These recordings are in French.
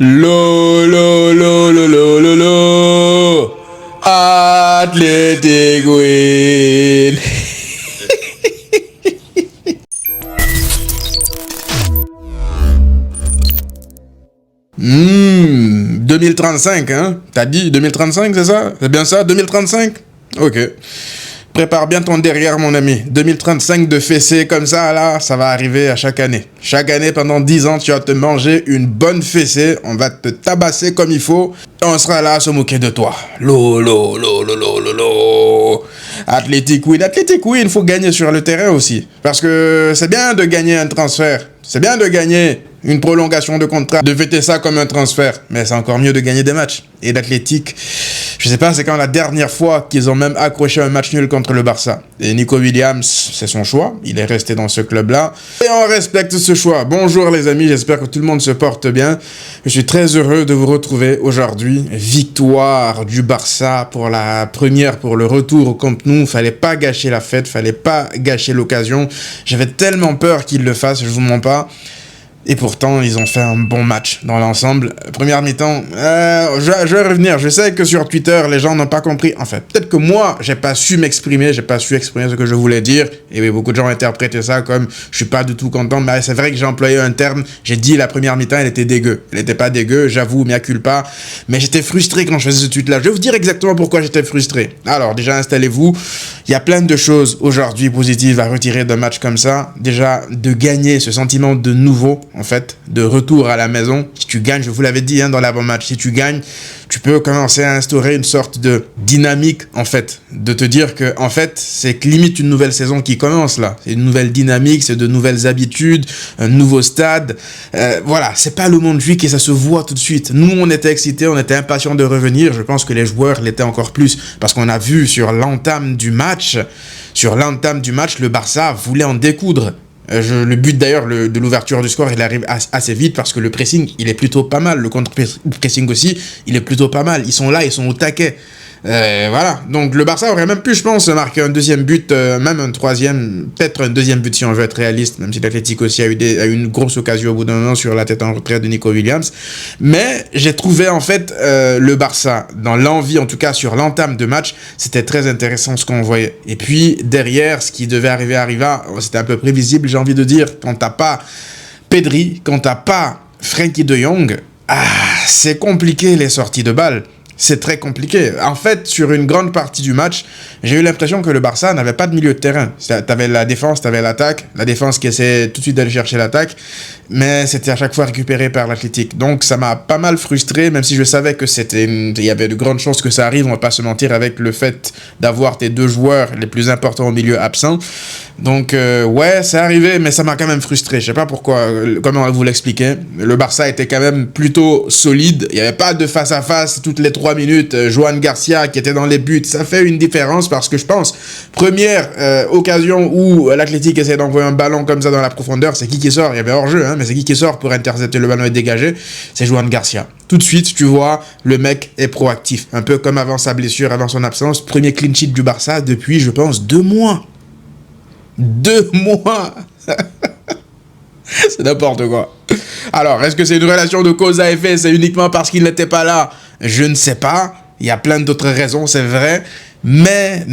Lo, lo, lo, lo, lo, lo, lo. Athletic win. 2035, hein? T'as dit 2035, c'est ça? C'est bien ça, 2035? Ok. Prépare bien ton derrière, mon ami. 2035 de fessée comme ça, là, ça va arriver à chaque année. Chaque année, pendant 10 ans, tu vas te manger une bonne fessée. On va te tabasser comme il faut. Et on sera là à se moquer de toi. Lo, lo, lo, lo, lo, lo, lo. Athletic win. Athletic win, il faut gagner sur le terrain aussi. Parce que c'est bien de gagner un transfert. C'est bien de gagner une prolongation de contrat, de fêter ça comme un transfert. Mais c'est encore mieux de gagner des matchs. Et l'Athletic, je sais pas, c'est quand la dernière fois qu'ils ont même accroché un match nul contre le Barça. Et Nico Williams, c'est son choix. Il est resté dans ce club-là. Et on respecte ce choix. Bonjour les amis, j'espère que tout le monde se porte bien. Je suis très heureux de vous retrouver aujourd'hui. Victoire du Barça pour la première, pour le retour au Camp Nou. Fallait pas gâcher la fête, fallait pas gâcher l'occasion. J'avais tellement peur qu'ils le fassent, je vous mens pas. Et pourtant, ils ont fait un bon match dans l'ensemble. Première mi-temps, je vais revenir. Je sais que sur Twitter, les gens n'ont pas compris. En fait, peut-être que moi, j'ai pas su m'exprimer, j'ai pas su exprimer ce que je voulais dire. Et oui, beaucoup de gens ont interprété ça comme je suis pas du tout content. Mais c'est vrai que j'ai employé un terme. J'ai dit la première mi-temps, elle était dégueu. Elle était pas dégueu, j'avoue, mea culpa. Mais j'étais frustré quand je faisais ce tweet-là. Je vais vous dire exactement pourquoi j'étais frustré. Alors, déjà, installez-vous. Il y a plein de choses aujourd'hui positives à retirer d'un match comme ça. Déjà, de gagner ce sentiment de nouveau, en fait, de retour à la maison. Si tu gagnes, je vous l'avais dit dans l'avant-match, si tu gagnes, tu peux commencer à instaurer une sorte de dynamique, en fait, de te dire que, en fait, c'est limite une nouvelle saison qui commence, là. C'est une nouvelle dynamique, c'est de nouvelles habitudes, un nouveau stade. Voilà, c'est pas le monde juif et ça se voit tout de suite. Nous, on était excités, on était impatients de revenir. Je pense que les joueurs l'étaient encore plus parce qu'on a vu sur l'entame du match, le Barça voulait en découdre. Le but d'ailleurs de l'ouverture du score, il arrive assez vite parce que le pressing, il est plutôt pas mal. Le contre-pressing aussi, il est plutôt pas mal. Ils sont là, ils sont au taquet. Voilà, donc le Barça aurait même pu, je pense, marquer un deuxième but, même un troisième, peut-être un deuxième but si on veut être réaliste, même si l'Athletic aussi a eu une grosse occasion au bout d'un moment sur la tête en retrait de Nico Williams. Mais j'ai trouvé en fait le Barça, dans l'envie, en tout cas sur l'entame de match, c'était très intéressant ce qu'on voyait. Et puis derrière, ce qui devait arriva, c'était un peu prévisible, j'ai envie de dire, quand t'as pas Pedri, quand t'as pas Frenkie de Jong, c'est compliqué les sorties de balles. C'est très compliqué. En fait, sur une grande partie du match, j'ai eu l'impression que le Barça n'avait pas de milieu de terrain. T'avais la défense, t'avais l'attaque. La défense qui essayait tout de suite d'aller chercher l'attaque. Mais c'était à chaque fois récupéré par l'Athletic. Donc ça m'a pas mal frustré, même si je savais que il y avait de grandes chances que ça arrive. On va pas se mentir avec le fait d'avoir tes deux joueurs les plus importants au milieu absents. Donc ouais, c'est arrivé, mais ça m'a quand même frustré. Je sais pas pourquoi, comment vous l'expliquer. Le Barça était quand même plutôt solide. Il y avait pas de face à face toutes les 3 minutes. Joan Garcia qui était dans les buts, ça fait une différence parce que je pense, première occasion où l'Athletic essaie d'envoyer un ballon comme ça dans la profondeur, c'est qui sort? Il y avait hors-jeu, hein, mais c'est qui sort pour intercepter le ballon et dégager? C'est Joan Garcia. Tout de suite, tu vois, le mec est proactif. Un peu comme avant sa blessure, avant son absence. Premier clean sheet du Barça depuis, je pense, 2 mois. 2 mois. C'est n'importe quoi. Alors, est-ce que c'est une relation de cause à effet? C'est uniquement parce qu'il n'était pas là? Je ne sais pas. Il y a plein d'autres raisons, c'est vrai. Mais,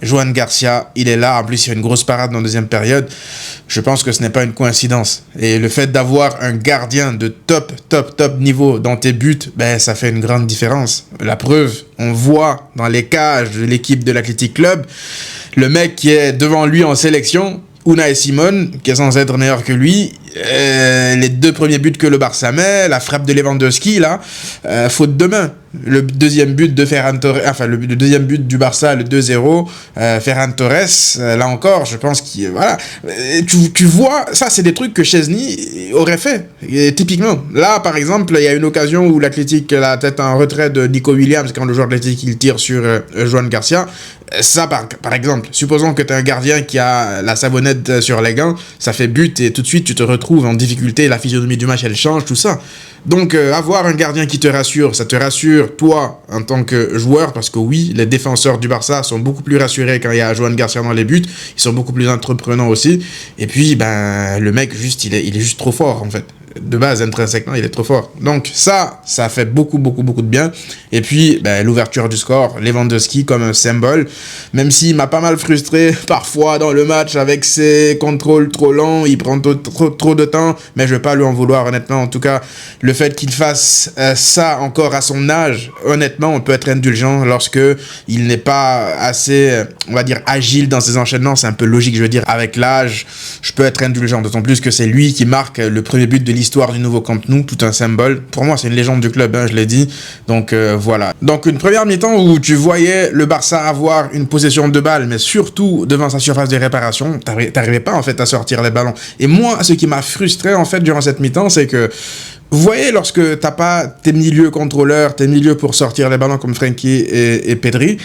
Joan Garcia, il est là. En plus, il y a une grosse parade dans la deuxième période. Je pense que ce n'est pas une coïncidence. Et le fait d'avoir un gardien de top niveau dans tes buts, ça fait une grande différence. La preuve, on voit dans les cages de l'équipe de l'Athletic Club, le mec qui est devant lui en sélection, Unai Simon, qui est censé être meilleur que lui, les 2 premiers buts que le Barça met, la frappe de Lewandowski, là, faute de main. Le deuxième but de Ferran Torres, enfin le deuxième but du Barça, le 2-0, Ferran Torres, là encore, je pense qu'il, voilà, tu vois, ça c'est des trucs que Chesney aurait fait, et typiquement. Là, par exemple, il y a une occasion où l'Athletic, la tête en retrait de Nico Williams, quand le joueur de l'Athletic, il tire sur Joan Garcia. Ça, par exemple, supposons que tu as un gardien qui a la savonnette sur les gants, ça fait but et tout de suite tu te retrouves en difficulté, la physionomie du match elle change, tout ça. Donc avoir un gardien qui te rassure, ça te rassure toi en tant que joueur, parce que oui, les défenseurs du Barça sont beaucoup plus rassurés quand il y a Joan Garcia dans les buts, ils sont beaucoup plus entreprenants aussi, et puis le mec juste il est juste trop fort en fait. de base, intrinsèquement, il est trop fort. Donc ça fait beaucoup de bien. Et puis, l'ouverture du score, Lewandowski comme un symbole, même s'il m'a pas mal frustré parfois dans le match avec ses contrôles trop lents, il prend trop de temps, mais je vais pas lui en vouloir, honnêtement. En tout cas, le fait qu'il fasse ça encore à son âge, honnêtement, on peut être indulgent lorsque il n'est pas assez, on va dire, agile dans ses enchaînements. C'est un peu logique, je veux dire, avec l'âge, je peux être indulgent, d'autant plus que c'est lui qui marque le premier but de l'histoire du nouveau Camp Nou, tout un symbole. Pour moi, c'est une légende du club, je l'ai dit. Donc voilà. Donc une première mi-temps où tu voyais le Barça avoir une possession de balle, mais surtout devant sa surface de réparation, t'arrivais pas en fait à sortir les ballons. Et moi, ce qui m'a frustré en fait durant cette mi-temps, c'est que vous voyez, lorsque t'as pas tes milieux contrôleurs, tes milieux pour sortir les ballons comme Frenkie et Pedri,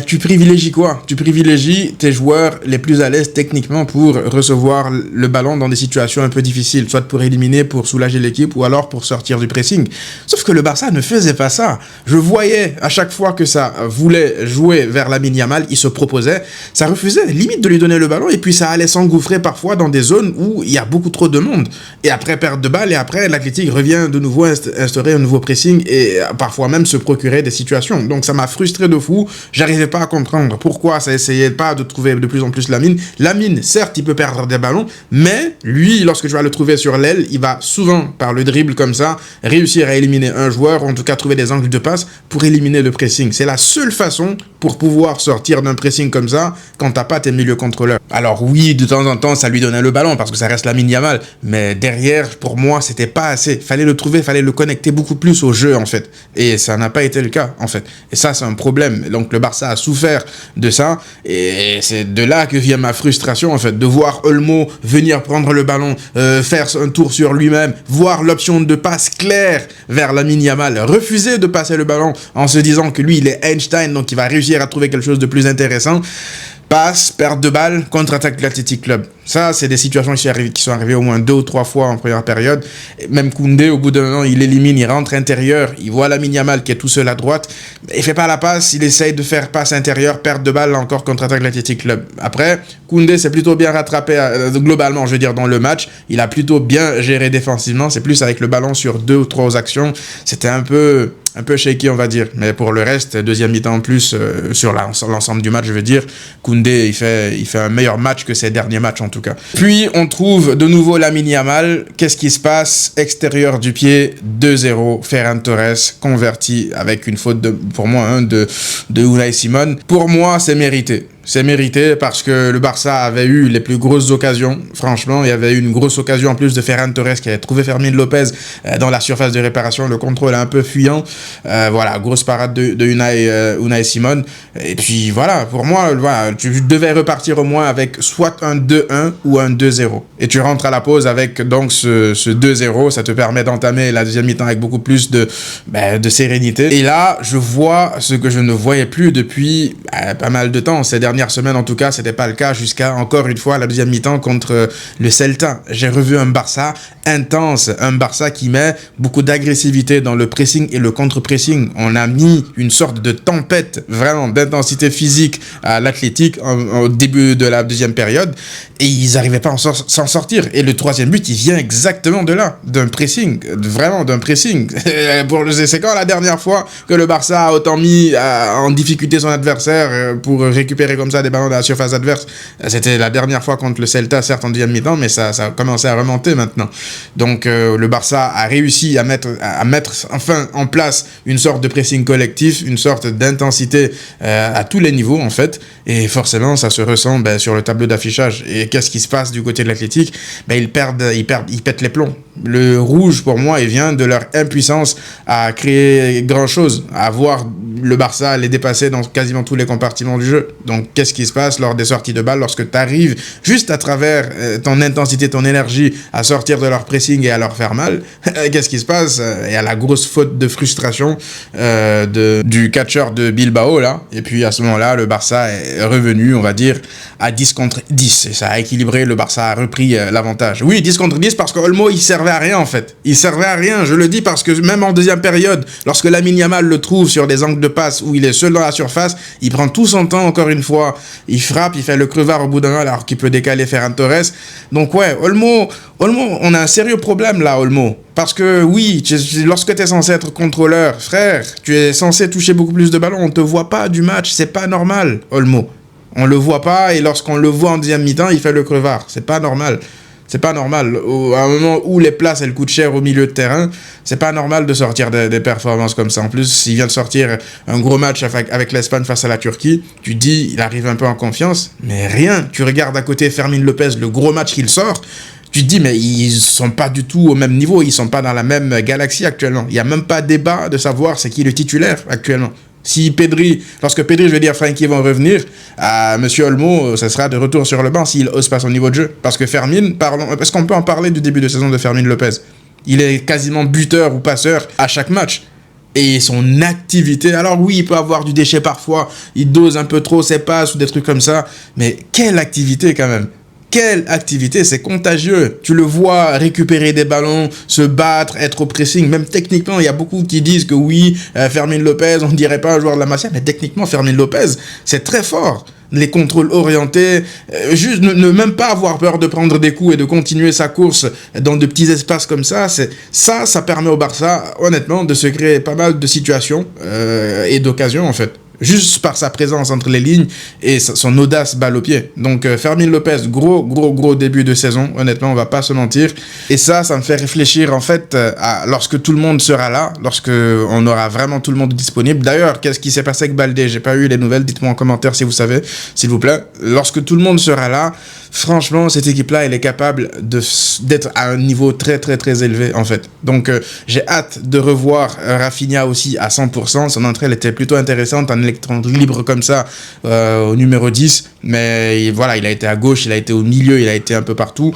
tu privilégies quoi? Tu privilégies tes joueurs les plus à l'aise techniquement pour recevoir le ballon dans des situations un peu difficiles, soit pour éliminer, pour soulager l'équipe, ou alors pour sortir du pressing. Sauf que le Barça ne faisait pas ça. Je voyais à chaque fois que ça voulait jouer vers Lamine Yamal, il se proposait, ça refusait limite de lui donner le ballon, et puis ça allait s'engouffrer parfois dans des zones où il y a beaucoup trop de monde. Et après perte de balle, et après l'Athletic revient de nouveau instaurer un nouveau pressing, et parfois même se procurer des situations. Donc ça m'a frustré de fou. J'arrivais pas à comprendre pourquoi ça essayait pas de trouver de plus en plus Lamine. Lamine, certes, il peut perdre des ballons, mais lui, lorsque je vais le trouver sur l'aile, il va souvent, par le dribble comme ça, réussir à éliminer un joueur, ou en tout cas trouver des angles de passe pour éliminer le pressing. C'est la seule façon pour pouvoir sortir d'un pressing comme ça quand t'as pas tes milieux contrôleurs. Alors oui, de temps en temps, ça lui donnait le ballon parce que ça reste Lamine Yamal, mais derrière, pour moi, c'était pas assez. Fallait le trouver, fallait le connecter beaucoup plus au jeu, en fait. Et ça n'a pas été le cas, en fait. Et ça, c'est un problème. Donc le Barça a souffert de ça, et c'est de là que vient ma frustration, en fait, de voir Olmo venir prendre le ballon, faire un tour sur lui-même, voir l'option de passe claire vers Lamine Yamal, refuser de passer le ballon en se disant que lui, il est Einstein, donc il va réussir à trouver quelque chose de plus intéressant. Passe, perte de balle, contre-attaque de l'Athletic Club. Ça, c'est des situations qui sont arrivées au moins 2 ou 3 fois en première période. Et même Koundé, au bout d'un moment, il élimine, il rentre intérieur, il voit Lamine Yamal qui est tout seul à droite, il fait pas la passe, il essaye de faire passe intérieur, perte de balle, encore contre-attaque de l'Athletic Club. Après, Koundé s'est plutôt bien rattrapé globalement, je veux dire, dans le match. Il a plutôt bien géré défensivement. C'est plus avec le ballon sur 2 ou 3 actions. C'était un peu shaky, on va dire. Mais pour le reste, deuxième mi-temps en plus, sur l'ensemble du match, je veux dire, Koundé, il fait un meilleur match que ses derniers matchs, en tout cas. Puis, on trouve de nouveau Lamine Yamal. Qu'est-ce qui se passe? Extérieur du pied, 2-0. Ferran Torres, converti avec une faute, pour moi, de Unai Simon. Pour moi, c'est mérité. C'est mérité parce que le Barça avait eu les plus grosses occasions. Franchement, il y avait eu une grosse occasion en plus de Ferran Torres qui avait trouvé Fermín López dans la surface de réparation. Le contrôle est un peu fuyant. Voilà, grosse parade de Unai Simon. Et puis voilà, pour moi, voilà, tu devais repartir au moins avec soit un 2-1 ou un 2-0. Et tu rentres à la pause avec donc ce 2-0. Ça te permet d'entamer la deuxième mi-temps avec beaucoup plus de sérénité. Et là, je vois ce que je ne voyais plus depuis pas mal de temps. Ces dernières semaines, en tout cas, c'était pas le cas jusqu'à, encore une fois, la deuxième mi-temps contre le Celta. J'ai revu un Barça intense, un Barça qui met beaucoup d'agressivité dans le pressing et le contre-pressing. On a mis une sorte de tempête, vraiment, d'intensité physique à l'Athletic au début de la deuxième période, et ils n'arrivaient pas à s'en sortir. Et le troisième but, il vient exactement de là, d'un pressing, vraiment d'un pressing. C'est quand la dernière fois que le Barça a autant mis en difficulté son adversaire pour récupérer comme ça des ballons de la surface adverse? C'était la dernière fois contre le Celta, certes en deuxième mi-temps, mais ça a commencé à remonter maintenant. Donc le Barça a réussi à mettre enfin en place une sorte de pressing collectif, une sorte d'intensité à tous les niveaux en fait, et forcément ça se ressent sur le tableau d'affichage. Et qu'est-ce qui se passe du côté de l'Athletic? Ils pètent les plombs. Le rouge, pour moi, il vient de leur impuissance à créer grand chose, à voir le Barça les dépasser dans quasiment tous les compartiments du jeu. Donc qu'est-ce qui se passe lors des sorties de balles, lorsque tu arrives juste à travers ton intensité, ton énergie à sortir de leur pressing et à leur faire mal? Qu'est-ce qui se passe? Il y a la grosse faute de frustration du catcheur de Bilbao là, et puis à ce moment-là le Barça est revenu, on va dire, à 10 contre 10, et ça a équilibré, le Barça a repris l'avantage. Oui, 10 contre 10 parce que Olmo il servait à rien en fait, il servait à rien, je le dis, parce que même en deuxième période, lorsque Lamine Yamal le trouve sur des angles de passe où il est seul dans la surface, il prend tout son temps encore une fois parfois il frappe, il fait le crevard au bout d'un an alors qu'il peut décaler Ferran Torres. Donc ouais, Olmo, on a un sérieux problème là, Olmo. Parce que oui, lorsque tu es censé être contrôleur, frère, tu es censé toucher beaucoup plus de ballons, on te voit pas du match, c'est pas normal, Olmo. On le voit pas, et lorsqu'on le voit en deuxième mi-temps, il fait le crevard. C'est pas normal. C'est pas normal. À un moment où les places, elles coûtent cher au milieu de terrain, c'est pas normal de sortir des performances comme ça. En plus, il vient de sortir un gros match avec l'Espagne face à la Turquie. Tu dis, il arrive un peu en confiance, mais rien. Tu regardes à côté Fermín Lopez, le gros match qu'il sort, tu te dis, mais ils sont pas du tout au même niveau, ils sont pas dans la même galaxie actuellement. Il y a même pas débat de savoir c'est qui le titulaire actuellement. Si lorsque Pedri, je veux dire Frenkie vont revenir, Monsieur Olmo, ça sera de retour sur le banc s'il hausse pas son niveau de jeu. Parce que est-ce qu'on peut en parler du début de saison de Fermín Lopez? Il est quasiment buteur ou passeur à chaque match. Et son activité, alors oui, il peut avoir du déchet parfois, il dose un peu trop ses passes ou des trucs comme ça, mais quelle activité quand même! Quelle activité, c'est contagieux. Tu le vois récupérer des ballons, se battre, être au pressing. Même techniquement, il y a beaucoup qui disent que oui, Fermín Lopez, on ne dirait pas un joueur de la Masia, mais techniquement, Fermín Lopez, c'est très fort. Les contrôles orientés, juste ne même pas avoir peur de prendre des coups et de continuer sa course dans de petits espaces comme ça, ça permet au Barça, honnêtement, de se créer pas mal de situations et d'occasions, en fait. Juste par sa présence entre les lignes et son audace balle au pied. Donc Fermín Lopez, gros début de saison, honnêtement, on va pas se mentir. Et ça me fait réfléchir en fait lorsque tout le monde sera là, lorsque on aura vraiment tout le monde disponible. D'ailleurs, qu'est-ce qui s'est passé avec Baldé? J'ai pas eu les nouvelles, dites-moi en commentaire si vous savez, s'il vous plaît. Lorsque tout le monde sera là, franchement, cette équipe-là, elle est capable d'être à un niveau très élevé en fait. Donc j'ai hâte de revoir Rafinha aussi à 100%. Son entrée, elle était plutôt intéressante en électron libre comme ça au numéro 10, mais voilà, il a été à gauche, il a été au milieu, il a été un peu partout.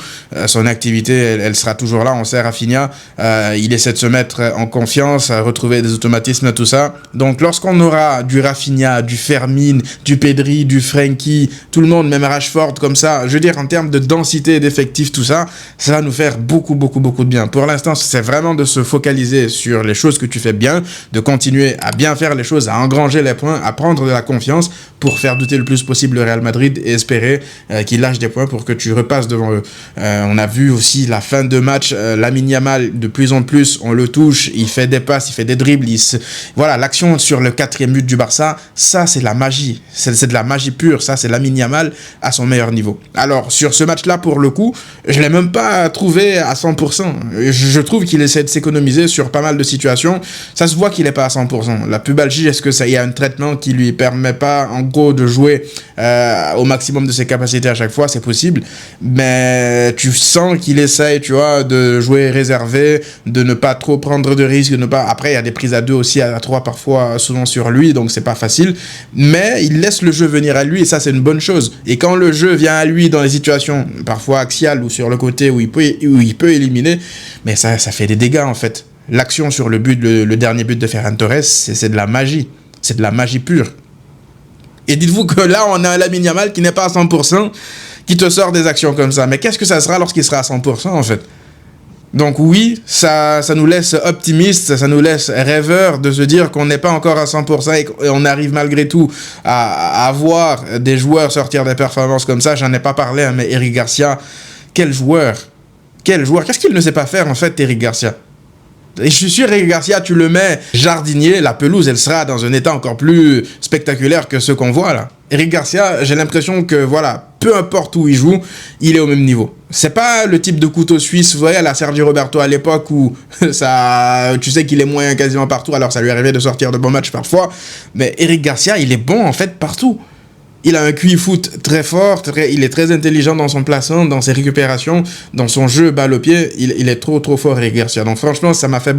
Son activité, elle sera toujours là. On sait Rafinha, il essaie de se mettre en confiance, retrouver des automatismes, tout ça. Donc lorsqu'on aura du Rafinha, du Fermín, du Pedri, du Frenkie, tout le monde, même Rashford comme ça, je veux dire en termes de densité d'effectifs, tout ça, ça va nous faire beaucoup de bien. Pour l'instant, c'est vraiment de se focaliser sur les choses que tu fais bien, de continuer à bien faire les choses, à engranger les points, à prendre de la confiance pour faire douter le plus possible le Real Madrid et espérer qu'il lâche des points pour que tu repasses devant eux. On a vu aussi la fin de match, Lamine Yamal, de plus en plus, on le touche, il fait des passes, il fait des dribbles, voilà, l'action sur le 4e but du Barça, ça c'est de la magie, c'est de la magie pure, ça c'est Lamine Yamal à son meilleur niveau. Alors sur ce match-là, pour le coup, je l'ai même pas trouvé à 100%. Je trouve qu'il essaie de s'économiser sur pas mal de situations. Ça se voit qu'il est pas à 100%. La pubalgie, est-ce que ça y a un traitement qui lui permet pas, en gros, de jouer au maximum de ses capacités à chaque fois? C'est possible, mais tu sens qu'il essaye, tu vois, de jouer réservé, de ne pas trop prendre de risques, de ne pas. Après, il y a des prises à 2 aussi, à 3 parfois, souvent sur lui, donc c'est pas facile. Mais il laisse le jeu venir à lui, et ça c'est une bonne chose. Et quand le jeu vient à lui dans les situations parfois axiales ou sur le côté où il peut éliminer, mais ça fait des dégâts en fait. L'action sur le dernier but de Ferran Torres, c'est de la magie. C'est de la magie pure. Et dites-vous que là, on a un Lamine Yamal qui n'est pas à 100%, qui te sort des actions comme ça. Mais qu'est-ce que ça sera lorsqu'il sera à 100% en fait? Donc oui, ça nous laisse optimistes, ça nous laisse rêveurs de se dire qu'on n'est pas encore à 100% et on arrive malgré tout à avoir des joueurs sortir des performances comme ça. J'en ai pas parlé, hein, mais Eric Garcia, quel joueur! Qu'est-ce qu'il ne sait pas faire en fait, Eric Garcia? Et je suis sûr, Eric Garcia, tu le mets jardinier, la pelouse, elle sera dans un état encore plus spectaculaire que ce qu'on voit là. Eric Garcia, j'ai l'impression que voilà, peu importe où il joue, il est au même niveau. C'est pas le type de couteau suisse, vous voyez, à la Sergio Roberto à l'époque où ça, tu sais qu'il est moyen quasiment partout, alors ça lui arrivait de sortir de bons matchs parfois, mais Eric Garcia, il est bon en fait partout. Il a un QI foot très fort, il est très intelligent dans son placement, dans ses récupérations, dans son jeu balle au pied. Il est trop fort, Eric Garcia. Donc franchement, ça m'a fait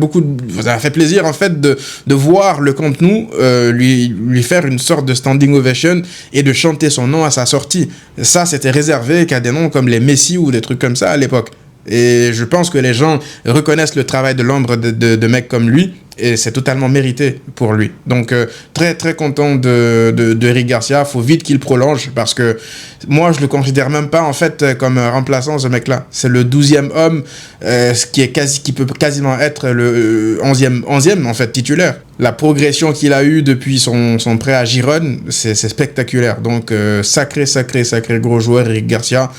plaisir en fait de voir le Camp Nou lui faire une sorte de standing ovation et de chanter son nom à sa sortie. Ça, c'était réservé qu'à des noms comme les Messi ou des trucs comme ça à l'époque. Et je pense que les gens reconnaissent le travail de l'ombre de mecs comme lui et c'est totalement mérité pour lui. Donc très très content de Eric Garcia. Faut vite qu'il prolonge parce que moi je le considère même pas en fait comme un remplaçant, ce mec-là. C'est le 12e homme, qui peut quasiment être le 11e en fait titulaire. La progression qu'il a eue depuis son prêt à Girone, c'est spectaculaire. Donc sacré gros joueur Eric Garcia.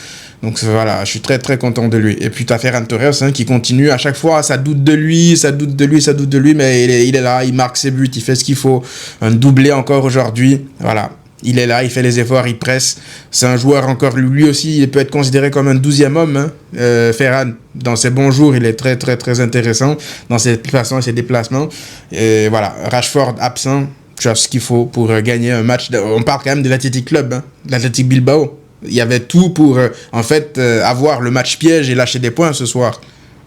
Donc voilà, je suis très très content de lui. Et puis t'as Ferran Torres qui continue, à chaque fois ça doute de lui, mais il est là, il marque ses buts, il fait ce qu'il faut. Un doublé encore aujourd'hui, voilà. Il est là, il fait les efforts, il presse. C'est un joueur encore, lui aussi, il peut être considéré comme un 12e homme. Ferran, dans ses bons jours, il est très très très intéressant dans ses façons et ses déplacements. Et voilà, Rashford absent, tu as ce qu'il faut pour gagner un match. On parle quand même de l'Athletic Club, l'Athletic Bilbao. Il y avait tout pour, avoir le match piège et lâcher des points ce soir.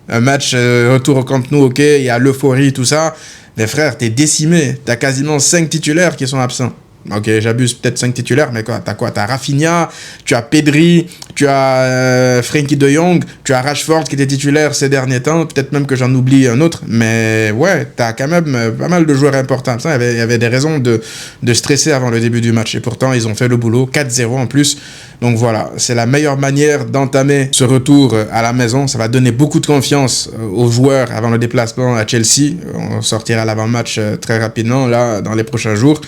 Un match retour au Camp Nou, ok, il y a l'euphorie, tout ça. Mais frère, t'es décimé. T'as quasiment 5 titulaires qui sont absents. Ok, j'abuse, peut-être 5 titulaires, mais t'as quoi? T'as Rafinha, tu as Pedri, tu as Frenkie de Jong, tu as Rashford qui était titulaire ces derniers temps, peut-être même que j'en oublie un autre, mais ouais, t'as quand même pas mal de joueurs importants. Il y avait des raisons de stresser avant le début du match, et pourtant ils ont fait le boulot, 4-0 en plus. Donc voilà, c'est la meilleure manière d'entamer ce retour à la maison. Ça va donner beaucoup de confiance aux joueurs avant le déplacement à Chelsea. On sortira l'avant-match très rapidement, là, dans les prochains jours.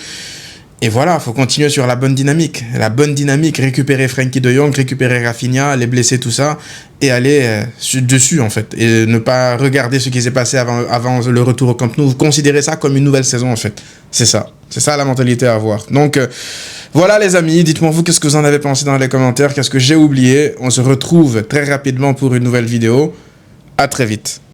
Et voilà, il faut continuer sur la bonne dynamique. La bonne dynamique, récupérer Frenkie de Jong, récupérer Rafinha, les blessés, tout ça, et aller dessus, en fait. Et ne pas regarder ce qui s'est passé avant le retour au Camp Nou. Considérer ça comme une nouvelle saison, en fait. C'est ça. C'est ça la mentalité à avoir. Donc, voilà les amis, dites-moi vous qu'est-ce que vous en avez pensé dans les commentaires, qu'est-ce que j'ai oublié. On se retrouve très rapidement pour une nouvelle vidéo. À très vite.